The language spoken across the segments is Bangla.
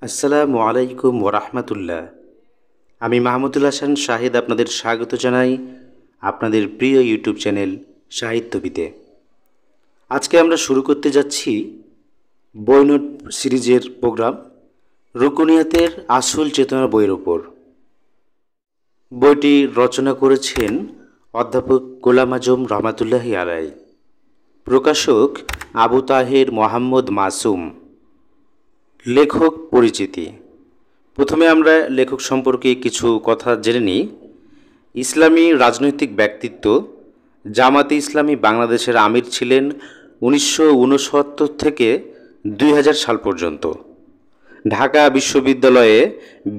আসসালামু আলাইকুম ওরহমতুল্লাহ। আমি মাহমুদুল হাসান শাহিদ আপনাদের স্বাগত জানাই আপনাদের প্রিয় ইউটিউব চ্যানেল সাহিত্যবিদে। আজকে আমরা শুরু করতে যাচ্ছি বইনোট সিরিজের প্রোগ্রাম রুকুনিয়াতের আসল চেতনা বইয়ের ওপর। বইটি রচনা করেছেন অধ্যাপক গোলাম আজম রহমাতুল্লাহি আলাই। প্রকাশক আবু তাহের মোহাম্মদ মাসুম। লেখক পরিচিতি। প্রথমে আমরা লেখক সম্পর্কে কিছু কথা জেনে নিই। ইসলামী রাজনৈতিক ব্যক্তিত্ব। জামাতে ইসলামী বাংলাদেশের আমির ছিলেন 1969 থেকে 2000 সাল পর্যন্ত। ঢাকা বিশ্ববিদ্যালয়ে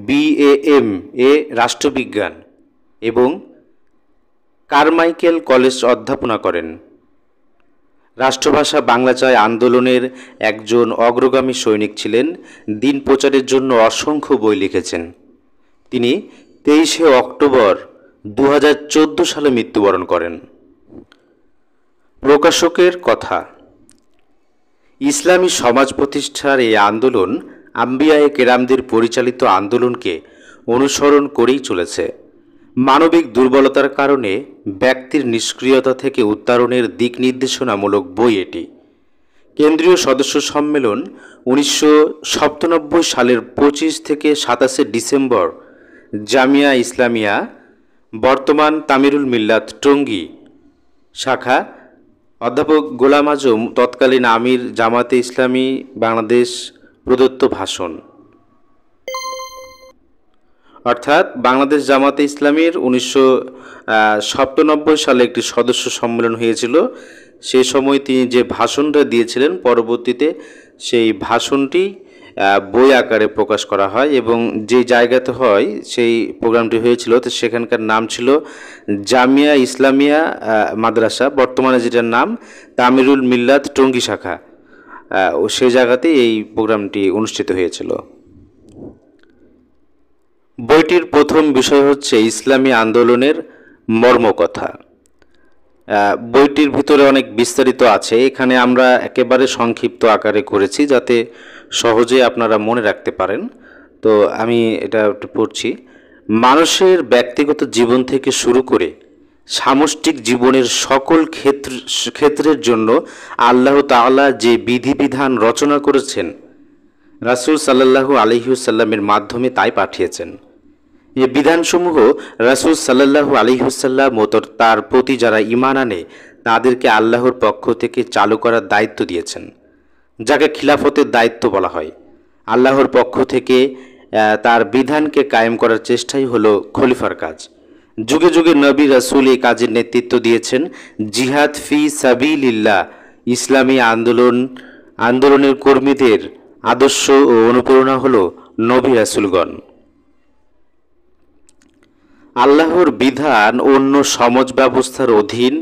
BAM এ রাষ্ট্রবিজ্ঞান এবং কারমাইকেল কলেজ অধ্যাপনা করেন। রাষ্ট্রভাষা বাংলা চাই আন্দোলনের একজন অগ্রগামী সৈনিক ছিলেন। দিন প্রচারের জন্য অসংখ্য বই লিখেছেন। তিনি 23শে অক্টোবর 2014 সালে মৃত্যুবরণ করেন। প্রকাশকের কথা। ইসলামী সমাজ প্রতিষ্ঠার এই আন্দোলন আম্বিয়ায়ে কেরামদের পরিচালিত আন্দোলনকে অনুসরণ করেই চলেছে। মানবিক দুর্বলতার কারণে ব্যক্তির নিষ্ক্রিয়তা থেকে উত্তরণের দিক নির্দেশনামূলক বই এটি। কেন্দ্রীয় সদস্য সম্মেলন 1997 সালের 25 থেকে 27 ডিসেম্বর জামিয়া ইসলামিয়া, বর্তমান তামিরুল মিল্লাত টঙ্গী শাখা, অধ্যাপক গোলাম আজম তৎকালীন আমির জামাতে ইসলামী বাংলাদেশ প্রদত্ত ভাষণ। অর্থাৎ বাংলাদেশ জামাতে ইসলামীর 1997 সালে একটি সদস্য সম্মেলন হয়েছিল। সেই সময় তিনি যে ভাষণটা দিয়েছিলেন, পরবর্তীতে সেই ভাষণটি বই আকারে প্রকাশ করা হয় এবং যে জায়গাতে হয় সেই প্রোগ্রামটি হয়েছিল, তো সেখানকার নাম ছিল জামিয়া ইসলামিয়া মাদ্রাসা, বর্তমানে যেটার নাম তামিরুল মিল্লাত টঙ্গী শাখা। ও সেই জায়গাতে এই প্রোগ্রামটি অনুষ্ঠিত হয়েছিল। বইটির প্রথম বিষয় হচ্ছে ইসলামী আন্দোলনের মর্মকথা। বইটির ভিতরে অনেক বিস্তারিত আছে, এখানে আমরা একেবারে সংক্ষিপ্ত আকারে করেছি যাতে সহজে আপনারা মনে রাখতে পারেন। তো আমি এটা একটু পড়ছি। মানুষের ব্যক্তিগত জীবন থেকে শুরু করে সামষ্টিক জীবনের সকল ক্ষেত্রের জন্য আল্লাহ তাআলা যে বিধিবিধান রচনা করেছেন, রাসূল সাল্লাল্লাহু আলাইহি ওয়াসাল্লামের মাধ্যমে তাই পাঠিয়েছেন। এই বিধানসমূহ রাসূল সাল্লাল্লাহু আলাইহি ওয়াসাল্লাম ও তার প্রতি যারা ঈমান আনে তাদেরকে আল্লাহর পক্ষ থেকে চালু করার দায়িত্ব দিয়েছেন, যাকে খিলাফতের দায়িত্ব বলা হয়। আল্লাহর পক্ষ থেকে তার বিধানকে কায়েম করার চেষ্টাই হলো খলিফার কাজ। যুগে যুগে নবী রাসূল এই কাজের নেতৃত্ব দিয়েছেন। জিহাদ ফি সাবিলিল্লাহ ইসলামী আন্দোলনের কর্মীদের আদর্শ ও অনুপ্রেরণা হলো নবী রাসূলগণ। আল্লাহর বিধান অন্য সমাজ ব্যবস্থার অধীন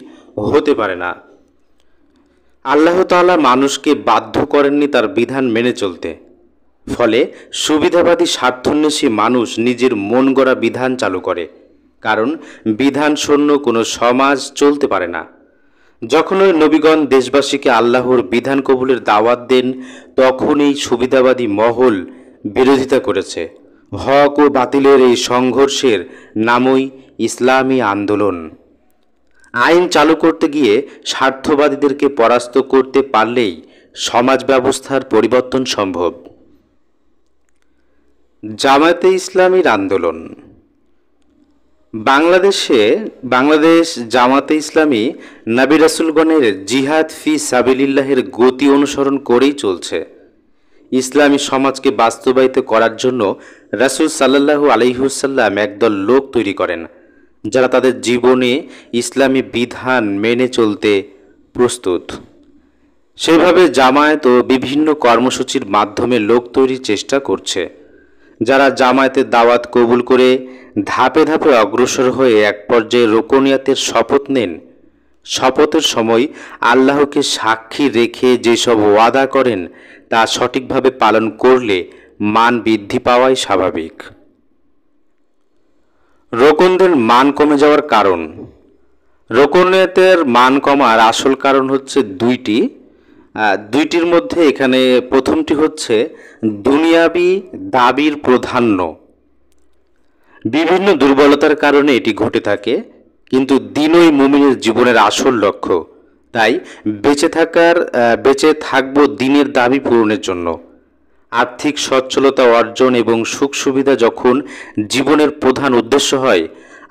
হতে পারে না। আল্লাহ তাআলা মানুষকে বাধ্য করেননি তার বিধান মেনে চলতে। ফলে সুবিধাবাদী স্বার্থান্বেষী মানুষ নিজের মন গড়া বিধান চালু করে, কারণ বিধান শূন্য কোনো সমাজ চলতে পারে না। যখনই নবীগণ দেশবাসীকে আল্লাহর বিধান কবুলের দাওয়াত দেন, তখনই সুবিধাবাদী মহল বিরোধিতা করেছে। হক ও বাতিলের এই সংঘর্ষের নামই ইসলামী আন্দোলন। আইন চালু করতে গিয়ে স্বার্থবাদীদেরকে পরাস্ত করতে পারলেই সমাজ ব্যবস্থার পরিবর্তন সম্ভব। জামায়াতে ইসলামীর আন্দোলন। বাংলাদেশ জামাতে ইসলামী নবী রাসূলগণের জিহাদ ফি সাবিলিল্লাহের গতি অনুসরণ করেই চলছে। ইসলামী সমাজকে বাস্তবায়িত করার জন্য রাসূল সাল্লাল্লাহু আলাইহি ওয়াসাল্লাম একদল লোক তৈরি করেন, যারা তাদের জীবনে ইসলামী বিধান মেনে চলতে প্রস্তুত। সেইভাবে জামায়াত ও বিভিন্ন কর্মসূচির মাধ্যমে লোক তৈরির চেষ্টা করছে, যারা জামায়াতের দাওয়াত কবুল করে ধাপে ধাপে অগ্রসর হয়ে এক পর্যায়ে রুকুনিয়াতের শপথ নেন। শপথের সময় আল্লাহকে সাক্ষী রেখে যেসব ওয়াদা করেন তা সঠিকভাবে পালন করলে মান বৃদ্ধি পাওয়াই স্বাভাবিক। রোকনদের মান কমে যাওয়ার কারণ। রুকুনিয়াতের মান কমার আসল কারণ হচ্ছে দুইটির মধ্যে এখানে প্রথমটি হচ্ছে দুনিয়াবি দাবির প্রাধান্য। বিভিন্ন দুর্বলতার কারণে এটি ঘটে থাকে, কিন্তু দিনই মুমিনের জীবনের আসল লক্ষ্য। তাই বেঁচে থাকবো দিনের দাবি পূরণের জন্য। আর্থিক সচ্ছলতা অর্জন এবং সুখ সুবিধা যখন জীবনের প্রধান উদ্দেশ্য হয়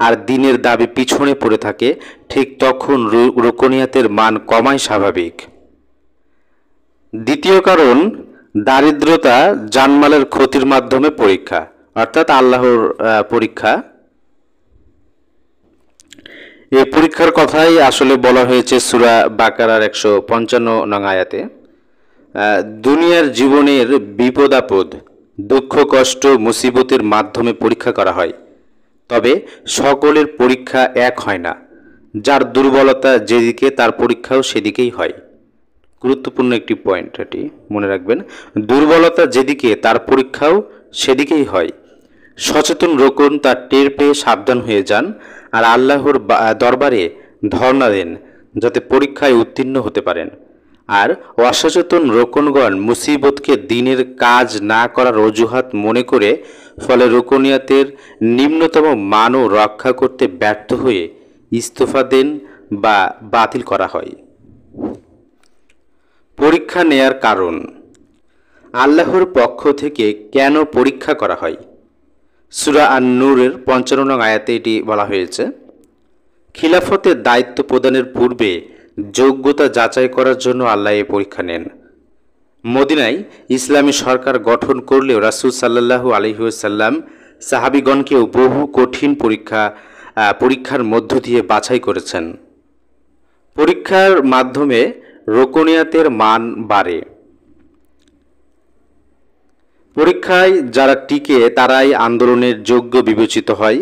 আর দিনের দাবি পিছনে পড়ে থাকে, ঠিক তখন রুকনিয়াতের মান কমাই স্বাভাবিক। দ্বিতীয় কারণ, দারিদ্রতা জানমালের ক্ষতির মাধ্যমে পরীক্ষা, অর্থাৎ আল্লাহর পরীক্ষা। এই পরীক্ষার কথাই আসলে বলা হয়েছে সূরা বাকারার 155 নং আয়াতে। দুনিয়ার জীবনের বিপদ আপদ, দুঃখ কষ্ট মুসিবতের মাধ্যমে পরীক্ষা করা হয়, তবে সকলের পরীক্ষা এক হয় না। যার দুর্বলতা যেদিকে তার পরীক্ষাও সেদিকেই হয়। গুরুত্বপূর্ণ একটি পয়েন্ট, এটি মনে রাখবেন। দুর্বলতা যেদিকে তার পরীক্ষাও সেদিকেই হয়। সচেতন রোকন তার টের পেয়ে সাবধান হয়ে যান আর আল্লাহর দরবারে ধর্ণা দেন, যাতে পরীক্ষায় উত্তীর্ণ হতে পারেন। আর অসচেতন রোকনগণ মুসিবতকে দিনের কাজ না করার অজুহাত মনে করে ফলে রোকনিয়াতের নিম্নতম মানও রক্ষা করতে ব্যর্থ হয়ে ইস্তফা দেন বা বাতিল করা হয়। পরীক্ষা নেয়ার কারণ, আল্লাহর পক্ষ থেকে কেন পরীক্ষা করা হয়? সূরা আন-নূরের 55 নং আয়াতে এটি বলা হয়েছে। খিলাফতের দায়িত্ব প্রদানের পূর্বে যোগ্যতা যাচাই করার জন্য আল্লাহ এই পরীক্ষা নেন। মদিনায় ইসলামী সরকার গঠন করলেও রাসূল সাল্লাল্লাহু আলাইহি ওয়াসাল্লাম সাহাবীগণকেও বহু কঠিন পরীক্ষার মধ্য দিয়ে বাছাই করেছেন। পরীক্ষার মাধ্যমে রোকনিয়াতের মান বাড়ে। পরীক্ষায় যারা টিকে তারাই আন্দোলনের যোগ্য বিবেচিত হয়,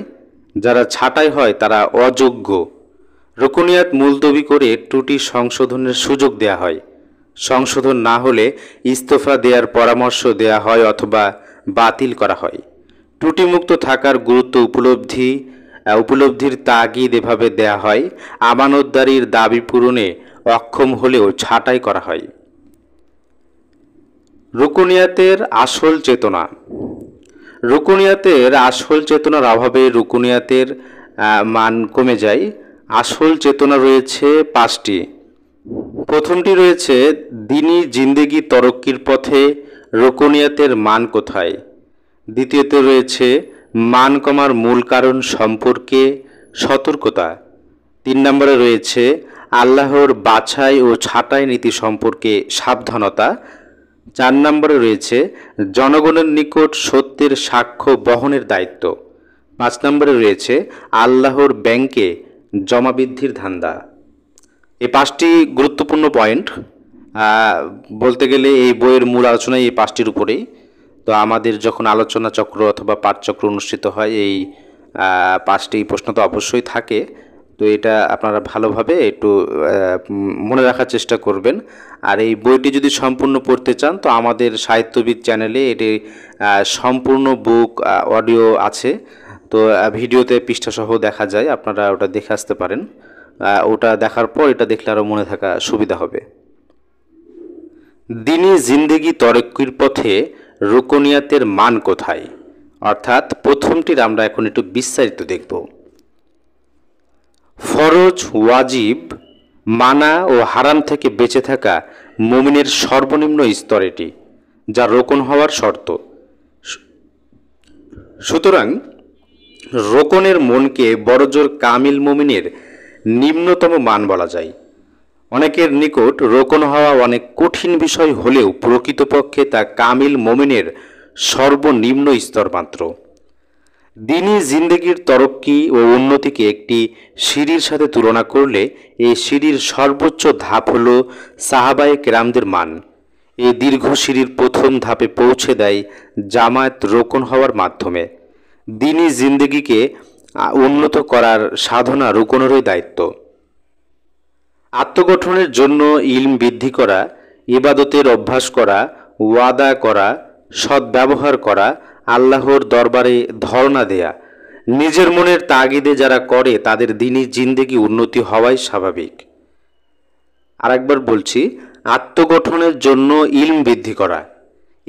যারা ছাঁটাই হয় তারা অযোগ্য। রুকনিয়াত মুলতবি করে ত্রুটি সংশোধনের সুযোগ দেয়া হয়। সংশোধন না হলে ইস্তফা দেওয়ার পরামর্শ দেয়া হয় অথবা বাতিল করা হয়। ত্রুটিমুক্ত থাকার গুরুত্ব উপলব্ধির তাগিদ এভাবে দেয়া হয়। আমানতদারির দাবি পূরণে অক্ষম হলেও ছাঁটাই করা হয়। রুকনিয়াতের আসল চেতনা। রুকনিয়াতের আসল চেতনার অভাবে রুকনিয়াতের মান কমে যায়। আসল চেতনা রয়েছে 5টি। প্রথমটি রয়েছে দ্বীনি জিন্দেগি তরক্কির পথে রুকনিয়াতের মান কোথায়। দ্বিতীয়তে রয়েছে মান কমার মূল কারণ সম্পর্কে সতর্কতা। 3 নম্বরে রয়েছে আল্লাহর বাছাই ও ছাঁটাই নীতি সম্পর্কে সাবধানতা। 4 নম্বরে রয়েছে জনগণের নিকট সত্যের সাক্ষ্য বহনের দায়িত্ব। 5 নম্বরে রয়েছে আল্লাহর ব্যাংকে জমা বৃদ্ধির ধান্দা। এই 5টি গুরুত্বপূর্ণ পয়েন্ট। বলতে গেলে এই বইয়ের মূল আলোচনাই এই 5টির উপরেই। তো আমাদের যখন আলোচনা চক্র অথবা পাঠচক্র অনুষ্ঠিত হয়, এই 5টি প্রশ্ন তো অবশ্যই থাকে। তো এটা আপনারা ভালোভাবে একটু মনে রাখার চেষ্টা করবেন। আর এই বইটি যদি সম্পূর্ণ পড়তে চান তো আমাদের সাহিত্যবিদ চ্যানেলে এটি সম্পূর্ণ বুক অডিও আছে। তো ভিডিওতে পৃষ্ঠাসহ দেখা যায়, আপনারা ওটা দেখে আসতে পারেন। ওটা দেখার পর এটা দেখলে আরও মনে থাকা সুবিধা হবে। দ্বীনি জিন্দেগি তরক্কির পথে রুকনিয়াতের মান কোথায়, অর্থাৎ প্রথমটির আমরা এখন একটু বিস্তারিত দেখব। ফরজ, ওয়াজিব মানা ও হারাম থেকে বেঁচে থাকা মুমিনের সর্বনিম্ন স্তর এটি, যা রোকন হওয়ার শর্ত। সুতরাং রোকনের মনকে বড়জোর কামিল মুমিনের নিম্নতম মান বলা যায়। অনেকের নিকট রোকন হওয়া অনেক কঠিন বিষয় হলেও প্রকৃতপক্ষে তা কামিল মুমিনের সর্বনিম্ন স্তর মাত্র। দ্বীনি জিন্দেগির তরক্কি ও উন্নতিকে একটি সিঁড়ির সাথে তুলনা করলে এই সিঁড়ির সর্বোচ্চ ধাপ হল সাহাবায়ে কেরামদের মান। এই দীর্ঘ সিঁড়ির প্রথম ধাপে পৌঁছে দেয় জামায়াত রোকন হওয়ার মাধ্যমে। দ্বীনি জিন্দেগিকে উন্নত করার সাধনা রোকনেরই দায়িত্ব। আত্মগঠনের জন্য ইলম বৃদ্ধি করা, ইবাদতের অভ্যাস করা, ওয়াদা করা, সদ্ব্যবহার করা, আল্লাহর দরবারে ধর্ণা দেয়া, নিজের মনের তাগিদে যারা করে তাদের দ্বীনি জিন্দেগি উন্নতি হওয়াই স্বাভাবিক। আরেকবার বলছি, আত্মগঠনের জন্য ইলম বৃদ্ধি করা,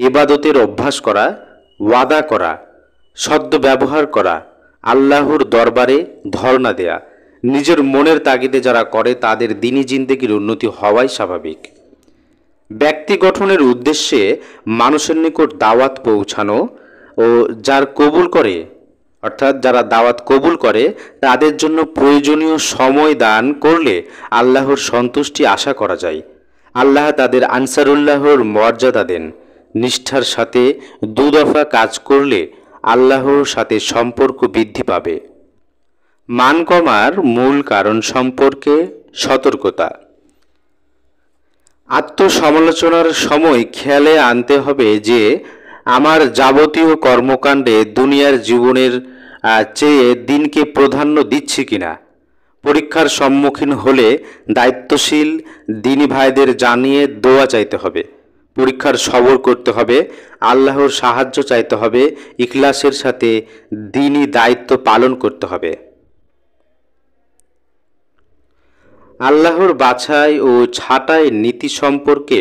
ইবাদতের অভ্যাস করা, ওয়াদা করা, সদ্য ব্যবহার করা, আল্লাহর দরবারে ধর্ণা দেয়া, নিজের মনের তাগিদে যারা করে তাদের দিনী জিন্দেগির উন্নতি হওয়াই স্বাভাবিক। ব্যক্তি গঠনের উদ্দেশ্যে মানুষের নিকট দাওয়াত পৌঁছানো ও যার কবুল করে, অর্থাৎ যারা দাওয়াত কবুল করে তাদের জন্য প্রয়োজনীয় সময় দান করলে আল্লাহর সন্তুষ্টি আশা করা যায়। আল্লাহ তাদের আনসারুল্লাহর মর্যাদা দেন। নিষ্ঠার সাথে দুদফা কাজ করলে আল্লাহর সাথে সম্পর্ক বৃদ্ধি পাবে। মান কমার মূল কারণ সম্পর্কে সতর্কতা। আত্মসমালোচনার সময় খেয়ালে আনতে হবে যে আমার যাবতীয় কর্মকাণ্ডে দুনিয়ার জীবনের চেয়ে দিনকে প্রাধান্য দিচ্ছি কিনা। পরীক্ষার সম্মুখীন হলে দায়িত্বশীল দিনী ভাইদের জানিয়ে দোয়া চাইতে হবে। পরীক্ষার সবর করতে হবে, আল্লাহর সাহায্য চাইতে হবে, ইখলাসের সাথে দিনী দায়িত্ব পালন করতে হবে। আল্লাহর বাছাই ও ছাঁটাই নীতি সম্পর্কে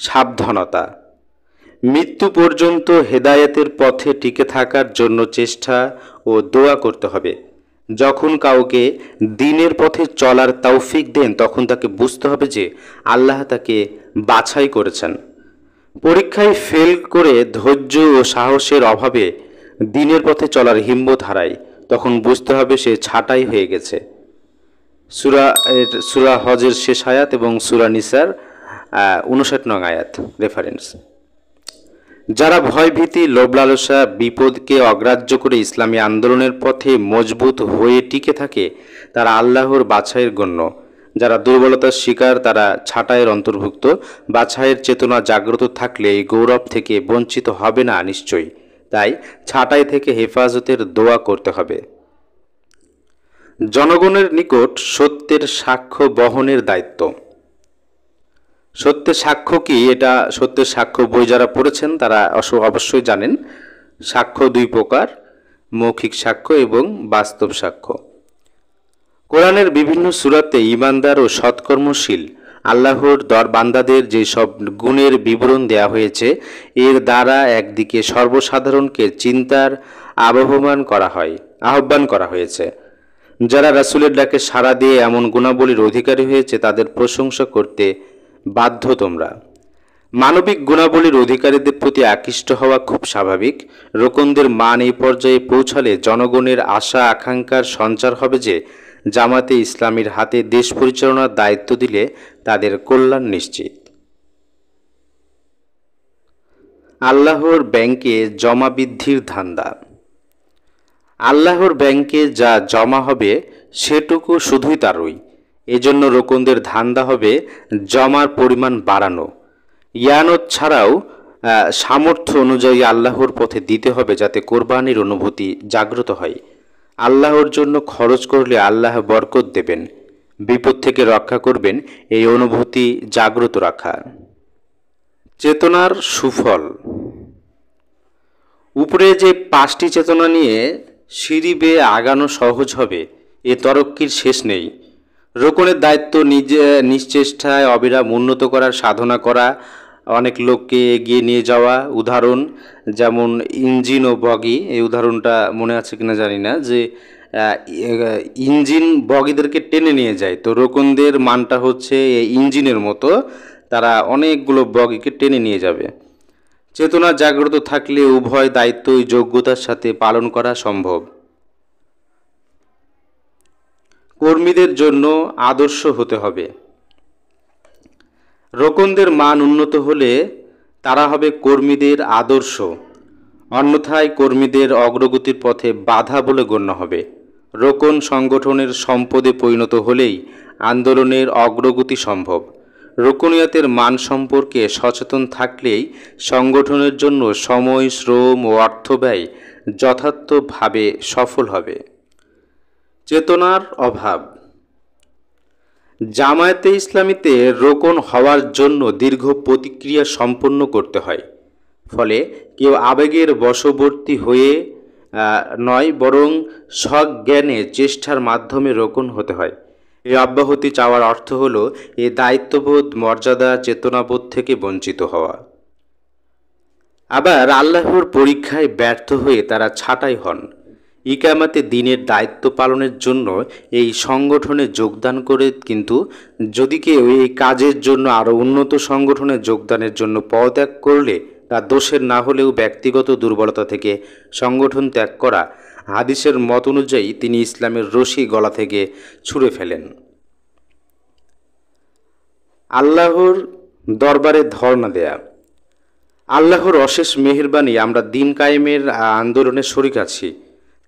সাবধানতা। মৃত্যু পর্যন্ত হেদায়েতের পথে টিকে থাকার জন্য চেষ্টা ও দোয়া করতে হবে। যখন কাউকে দ্বীনের পথে চলার তৌফিক দেন তখন তাকে বুঝতে হবে যে আল্লাহ তাকে বাছাই করেছেন। পরীক্ষায় ফেল করে ধৈর্য ও সাহসের অভাবে দ্বীনের পথে চলার হিম্মত হারায়, তখন বুঝতে হবে সে ছাঁটাই হয়ে গেছে। সূরা হজের শেষ আয়াত এবং সূরা নিসার 59 নং আয়াত রেফারেন্স। যারা ভয়ভীতি, লোভ লালসা, বিপদকে অগ্রাহ্য করে ইসলামী আন্দোলনের পথে মজবুত হয়ে টিকে থাকে তারা আল্লাহর বাছাইয়ের গণ্য। যারা দুর্বলতার শিকার তারা ছাঁটাইয়ের অন্তর্ভুক্ত। বাছাইয়ের চেতনা জাগ্রত থাকলে এই গৌরব থেকে বঞ্চিত হবে না নিশ্চয়ই। তাই ছাঁটাই থেকে হেফাজতের দোয়া করতে হবে। জনগণের নিকট সত্যের সাক্ষ্য বহনের দায়িত্ব। সত্যের সাক্ষ্য কি? এটা সত্যের সাক্ষ্য বই যারা পড়েছেন তারা অবশ্যই জানেন। সাক্ষ্য দুই প্রকার, মৌখিক সাক্ষ্য এবং বাস্তব সাক্ষ্য। কোরআনের বিভিন্ন সূরাতে ঈমানদার ও সৎকর্মশীল আল্লাহর বান্দাদের যে সব গুণের বিবরণ দেয়া হয়েছে এর দ্বারা একদিকে সর্বসাধারণকে চিন্তার আহ্বান করা হয়েছে। যারা রাসূলের ডাকে সাড়া দিয়ে এমন গুণাবলীর অধিকারী হয়েছে তাদের প্রশংসা করতে বাধ্য তোমরা। মানবিক গুণাবলীর অধিকারীদের প্রতি আকৃষ্ট হওয়া খুব স্বাভাবিক। রোকনদের মান এই পর্যায়ে পৌঁছালে জনগণের আশা আকাঙ্ক্ষার সঞ্চার হবে যে জামাতে ইসলামীর হাতে দেশ পরিচালনার দায়িত্ব দিলে তাদের কল্যাণ নিশ্চিত। আল্লাহর ব্যাংকে জমা বৃদ্ধির ধান্দা। আল্লাহর ব্যাংকে যা জমা হবে সেটুকু শুধুই তারই। এজন্য রোকনদের ধান্দা হবে জমার পরিমাণ বাড়ানো। ইয়ানত ছাড়াও সামর্থ্য অনুযায়ী আল্লাহর পথে দিতে হবে যাতে কোরবানির অনুভূতি জাগ্রত হয়। আল্লাহর জন্য খরচ করলে আল্লাহ বরকত দেবেন, বিপদ থেকে রক্ষা করবেন, এই অনুভূতি জাগ্রত রাখা। চেতনার সুফল। উপরে যে 5টি চেতনা নিয়ে সিঁড়ি বেয়ে আগানো সহজ হবে এ তরক্কির শেষ নেই। রোকনের দায়িত্ব নিশ্চেষ্টায় অবিরাম উন্নত করার সাধনা করা, অনেক লোককে এগিয়ে নিয়ে যাওয়া। উদাহরণ যেমন ইঞ্জিন ও বগি, এই উদাহরণটা মনে আছে কিনা জানি না, যে ইঞ্জিন বগিদেরকে টেনে নিয়ে যায়। তো রোকনদের মানটা হচ্ছে ইঞ্জিনের মতো, তারা অনেকগুলো বগিকে টেনে নিয়ে যাবে। চেতনা জাগ্রত থাকলে উভয় দায়িত্বই যোগ্যতার সাথে পালন করা সম্ভব। কর্মীদের জন্য আদর্শ হতে হবে। রোকনদের মান উন্নত হলে তারা হবে কর্মীদের আদর্শ, অন্যথায় কর্মীদের অগ্রগতির পথে বাধা বলে গণ্য হবে। রোকন সংগঠনের সম্পদে পরিণত হলেই আন্দোলনের অগ্রগতি সম্ভব। রোকনিয়াতের মান সম্পর্কে সচেতন থাকলেই সংগঠনের জন্য সময়, শ্রম ও অর্থ ব্যয় যথার্থভাবে সফল হবে। চেতনার অভাব। জামায়াতে ইসলামীতে রোকন হওয়ার জন্য দীর্ঘ প্রতিক্রিয়া সম্পন্ন করতে হয়। ফলে কেউ আবেগের বশবর্তী হয়ে নয়, বরং সজ্ঞানে চেষ্টার মাধ্যমে রোকন হতে হয়। এই অব্যাহতি চাওয়ার অর্থ হল এই দায়িত্ববোধ, মর্যাদা, চেতনাবোধ থেকে বঞ্চিত হওয়া। আবার আল্লাহর পরীক্ষায় ব্যর্থ হয়ে তারা ছাঁটাই হন। ইকামাতে দিনের দায়িত্ব পালনের জন্য এই সংগঠনে যোগদান করে, কিন্তু যদি কেউ এই কাজের জন্য আরও উন্নত সংগঠনে যোগদানের জন্য পদত্যাগ করলে তা দোষের না হলেও ব্যক্তিগত দুর্বলতা থেকে সংগঠন ত্যাগ করা, হাদিসের মত অনুযায়ী তিনি ইসলামের রশি গলা থেকে ছুঁড়ে ফেলেন। আল্লাহর দরবারে ধর্ণা দেয়া। আল্লাহর অশেষ মেহেরবানি আমরা দিন কায়েমের আন্দোলনে শরিক আছি,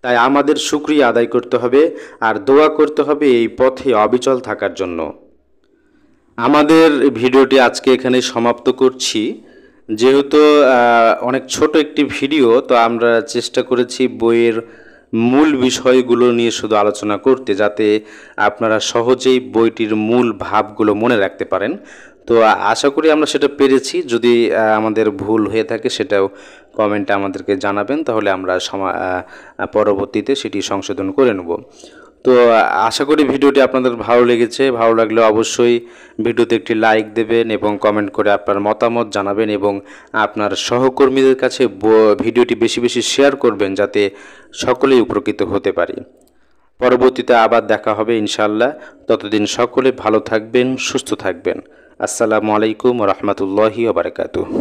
তাই আমাদের শুকরিয়া আদায় করতে হবে আর দোয়া করতে হবে এই পথে অবিচল থাকার জন্য। আমাদের ভিডিওটি আজকে এখানে সমাপ্ত করছি। যেহেতু অনেক ছোট একটি ভিডিও, তো আমরা চেষ্টা করেছি বইয়ের মূল বিষয়গুলো নিয়ে শুধু আলোচনা করতে, যাতে আপনারা সহজেই বইটির মূল ভাবগুলো মনে রাখতে পারেন। তো আশা করি আমরা সেটা পেরেছি। যদি আমাদের ভুল হয়ে থাকে সেটাও কমেন্টে আমাদেরকে জানাবেন, তাহলে আমরা পরবর্তীতে সেটি সংশোধন করে নেব। তো আশা করি ভিডিওটি আপনাদের ভালো লেগেছে। ভালো লাগলে অবশ্যই ভিডিওতে একটি লাইক দেবেন এবং কমেন্ট করে আপনার মতামত জানাবেন, এবং আপনার সহকর্মীদের কাছে ভিডিওটি বেশি বেশি শেয়ার করবেন, যাতে সকলেই উপকৃত হতে পারি। পরবর্তীতে আবার দেখা হবে ইনশাআল্লাহ। ততদিন সকলে ভালো থাকবেন, সুস্থ থাকবেন। আসসালামু আলাইকুম ওয়া রাহমাতুল্লাহি ওয়া বারাকাতুহু।